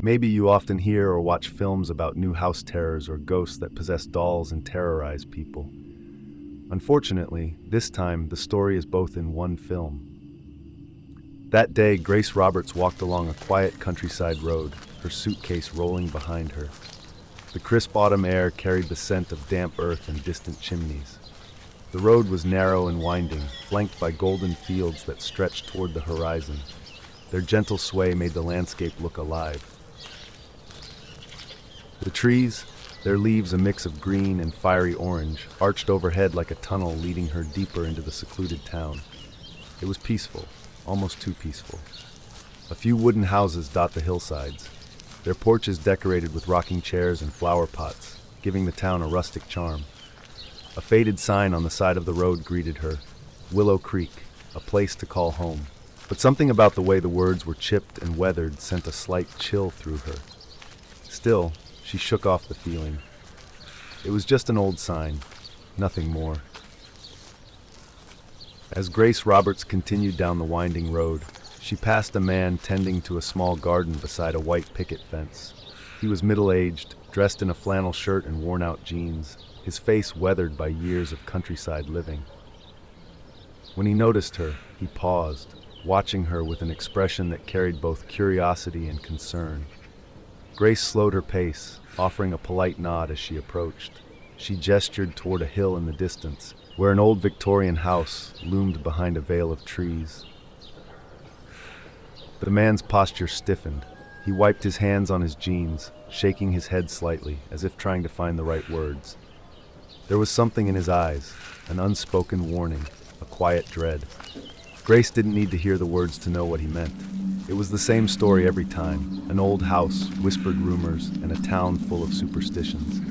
Maybe you often hear or watch films about new house terrors or ghosts that possess dolls and terrorize people. Unfortunately, this time the story is both in one film. That day, Grace Roberts walked along a quiet countryside road, her suitcase rolling behind her. The crisp autumn air carried the scent of damp earth and distant chimneys. The road was narrow and winding, flanked by golden fields that stretched toward the horizon. Their gentle sway made the landscape look alive. The trees, their leaves a mix of green and fiery orange, arched overhead like a tunnel leading her deeper into the secluded town. It was peaceful, almost too peaceful. A few wooden houses dot the hillsides, their porches decorated with rocking chairs and flower pots, giving the town a rustic charm. A faded sign on the side of the road greeted her, Willow Creek, a place to call home. But something about the way the words were chipped and weathered sent a slight chill through her. Still, she shook off the feeling. It was just an old sign, nothing more. As Grace Roberts continued down the winding road, she passed a man tending to a small garden beside a white picket fence. He was middle-aged, dressed in a flannel shirt and worn-out jeans, his face weathered by years of countryside living. When he noticed her, he paused, watching her with an expression that carried both curiosity and concern. Grace slowed her pace, offering a polite nod as she approached. She gestured toward a hill in the distance, where an old Victorian house loomed behind a veil of trees. The man's posture stiffened. He wiped his hands on his jeans, shaking his head slightly, as if trying to find the right words. There was something in his eyes, an unspoken warning, a quiet dread. Grace didn't need to hear the words to know what he meant. It was the same story every time, an old house, whispered rumors, and a town full of superstitions.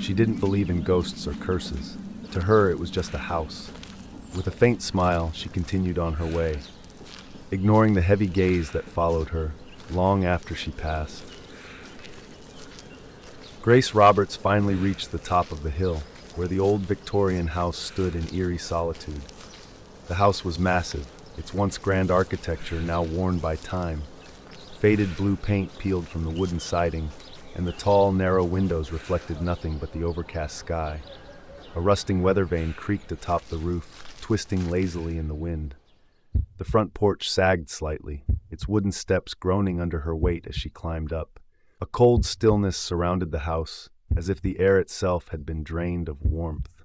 She didn't believe in ghosts or curses. To her, it was just a house. With a faint smile, she continued on her way, ignoring the heavy gaze that followed her long after she passed. Grace Roberts finally reached the top of the hill, where the old Victorian house stood in eerie solitude. The house was massive, its once grand architecture now worn by time. Faded blue paint peeled from the wooden siding, and the tall, narrow windows reflected nothing but the overcast sky. A rusting weather vane creaked atop the roof, twisting lazily in the wind. The front porch sagged slightly, its wooden steps groaning under her weight as she climbed up. A cold stillness surrounded the house, as if the air itself had been drained of warmth.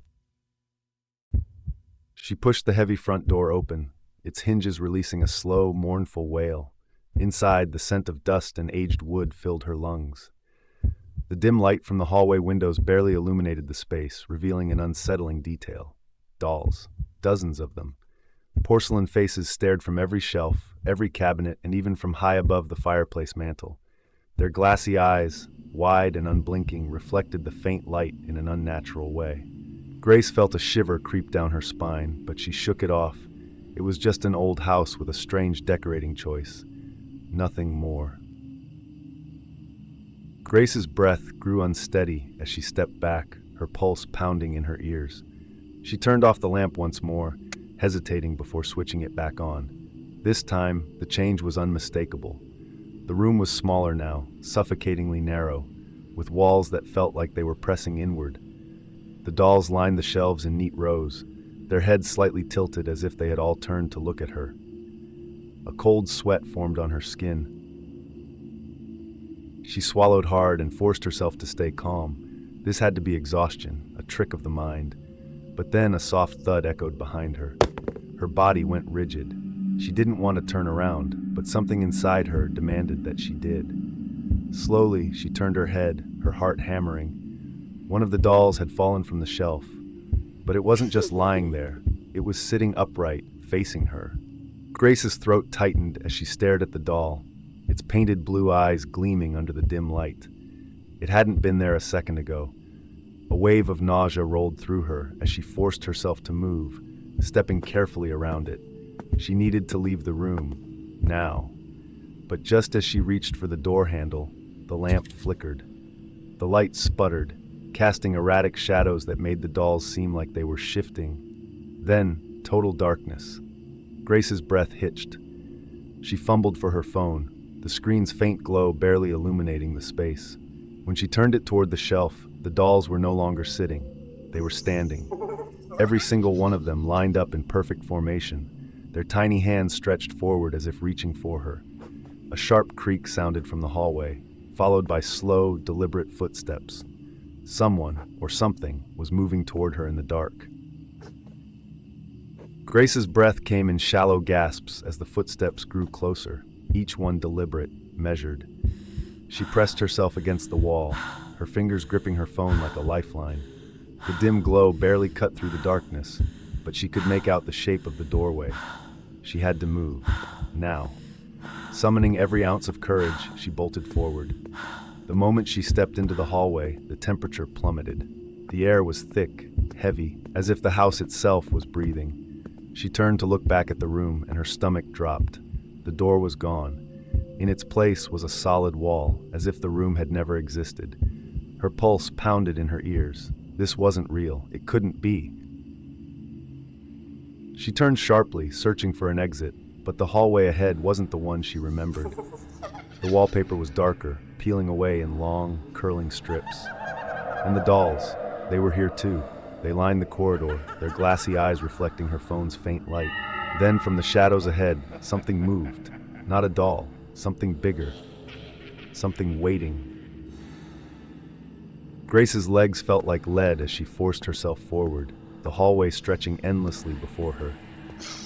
She pushed the heavy front door open, its hinges releasing a slow, mournful wail. Inside, the scent of dust and aged wood filled her lungs. The dim light from the hallway windows barely illuminated the space, revealing an unsettling detail. Dolls, dozens of them. Porcelain faces stared from every shelf, every cabinet, and even from high above the fireplace mantel. Their glassy eyes, wide and unblinking, reflected the faint light in an unnatural way. Grace felt a shiver creep down her spine, but she shook it off. It was just an old house with a strange decorating choice. Nothing more. Grace's breath grew unsteady as she stepped back, her pulse pounding in her ears. She turned off the lamp once more, hesitating before switching it back on. This time, the change was unmistakable. The room was smaller now, suffocatingly narrow, with walls that felt like they were pressing inward. The dolls lined the shelves in neat rows, their heads slightly tilted as if they had all turned to look at her. A cold sweat formed on her skin. She swallowed hard and forced herself to stay calm. This had to be exhaustion, a trick of the mind. But then a soft thud echoed behind her. Her body went rigid. She didn't want to turn around, but something inside her demanded that she did. Slowly, she turned her head, her heart hammering. One of the dolls had fallen from the shelf. But it wasn't just lying there. It was sitting upright, facing her. Grace's throat tightened as she stared at the doll, its painted blue eyes gleaming under the dim light. It hadn't been there a second ago. A wave of nausea rolled through her as she forced herself to move, stepping carefully around it. She needed to leave the room, now. But just as she reached for the door handle, the lamp flickered. The light sputtered, casting erratic shadows that made the dolls seem like they were shifting. Then, total darkness. Grace's breath hitched. She fumbled for her phone, the screen's faint glow barely illuminating the space. When she turned it toward the shelf, the dolls were no longer sitting. They were standing. Every single one of them lined up in perfect formation, their tiny hands stretched forward as if reaching for her. A sharp creak sounded from the hallway, followed by slow, deliberate footsteps. Someone, or something, was moving toward her in the dark. Grace's breath came in shallow gasps as the footsteps grew closer, each one deliberate, measured. She pressed herself against the wall, her fingers gripping her phone like a lifeline. The dim glow barely cut through the darkness, but she could make out the shape of the doorway. She had to move, now. Summoning every ounce of courage, she bolted forward. The moment she stepped into the hallway, the temperature plummeted. The air was thick, heavy, as if the house itself was breathing. She turned to look back at the room, and her stomach dropped. The door was gone. In its place was a solid wall, as if the room had never existed. Her pulse pounded in her ears. This wasn't real. It couldn't be. She turned sharply, searching for an exit, but the hallway ahead wasn't the one she remembered. The wallpaper was darker, peeling away in long, curling strips. And the dolls, they were here too. They lined the corridor, their glassy eyes reflecting her phone's faint light. Then, from the shadows ahead, something moved. Not a doll, something bigger. Something waiting. Grace's legs felt like lead as she forced herself forward, the hallway stretching endlessly before her.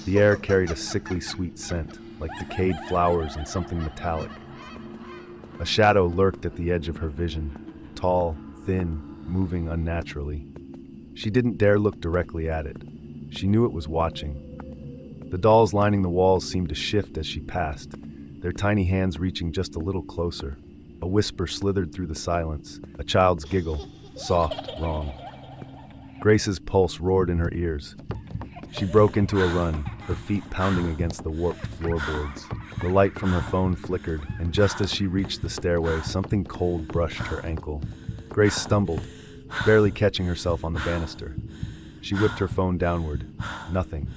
The air carried a sickly sweet scent, like decayed flowers and something metallic. A shadow lurked at the edge of her vision, tall, thin, moving unnaturally. She didn't dare look directly at it. She knew it was watching. The dolls lining the walls seemed to shift as she passed, their tiny hands reaching just a little closer. A whisper slithered through the silence, a child's giggle, soft, wrong. Grace's pulse roared in her ears. She broke into a run, her feet pounding against the warped floorboards. The light from her phone flickered, and just as she reached the stairway, something cold brushed her ankle. Grace stumbled, barely catching herself on the banister. She whipped her phone downward. Nothing.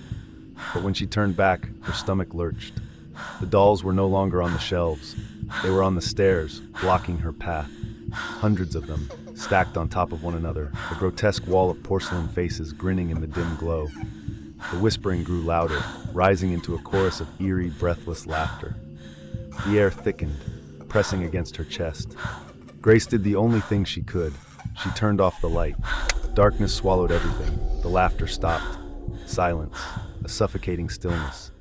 But when she turned back, her stomach lurched. The dolls were no longer on the shelves. They were on the stairs, blocking her path. Hundreds of them, stacked on top of one another, a grotesque wall of porcelain faces grinning in the dim glow. The whispering grew louder, rising into a chorus of eerie, breathless laughter. The air thickened, pressing against her chest. Grace did the only thing she could. She turned off the light. Darkness swallowed everything. The laughter stopped. Silence. A suffocating stillness.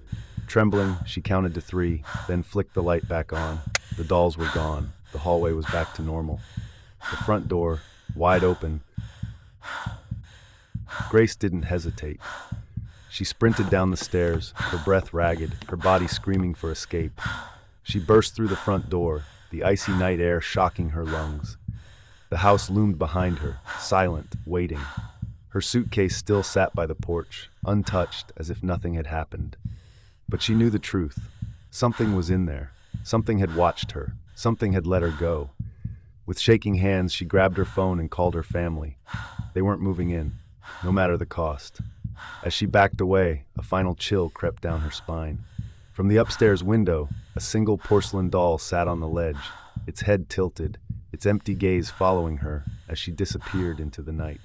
Trembling, she counted to 3, then flicked the light back on. The dolls were gone. The hallway was back to normal. The front door, wide open. Grace didn't hesitate. She sprinted down the stairs, her breath ragged, her body screaming for escape. She burst through the front door, the icy night air shocking her lungs. The house loomed behind her, silent, waiting. Her suitcase still sat by the porch, untouched, as if nothing had happened. But she knew the truth. Something was in there. Something had watched her. Something had let her go. With shaking hands, she grabbed her phone and called her family. They weren't moving in, no matter the cost. As she backed away, a final chill crept down her spine. From the upstairs window, a single porcelain doll sat on the ledge, its head tilted, its empty gaze following her as she disappeared into the night.